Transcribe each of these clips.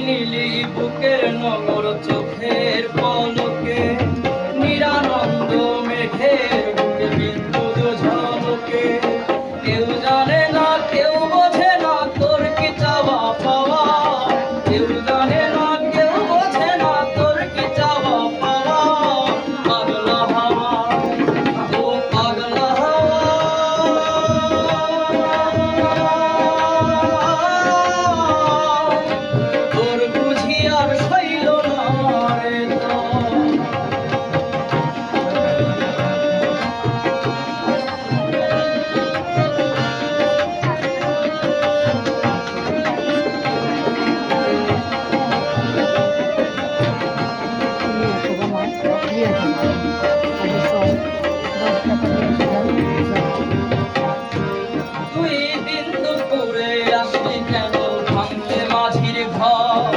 নিলি বুকের নগর চোখের পলকে, নিরানন্দ মেঘের বুকে বিদ্যুৎ ঝলকে। কেউ জানে না কেউ বোঝে না তোর কি চাওয়া পাওয়া, কেউ জানে না কেউ বোঝে না তোর কি চাওয়া পাওয়া। পাগলা হাওয়া, ও পাগলা হাওয়া, তোর বুঝি আর সইল না রে দম। তুই দিন দুপুরে আসলি কেন ভাঙতে মাঝির ঘর,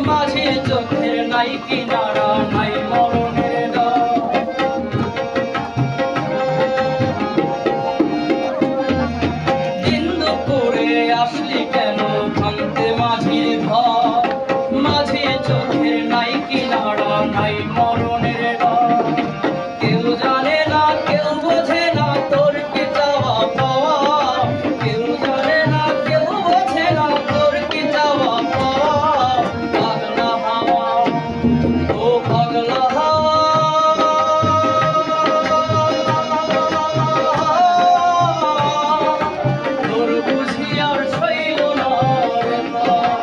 মাঝির চোখের নাই কিনারা নাই মরণের ডর। দিন দুপুরে আসলি কেন ভাঙতে মাঝির ঘর, মাঝির চোখের নাই কিনারা নাই মরণের ডর। কেউ জানে না কেউ বোঝে না তোর কি চাওয়া পাওয়া, কেউ জানে না কেউ বোঝে না তোর কি চাওয়া পাওয়া। পাগলা হাওয়া, ও পাগলা হাওয়া, তোর বুঝি আর সইল না রে দম।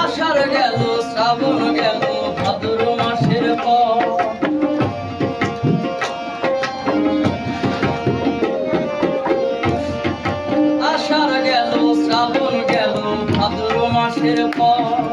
আষাঢ় গেল শ্রাবণ গেল ভাদ্র মাসের পর, আষাঢ় গেল শ্রাবণ গেল ভাদ্র মাসের পর।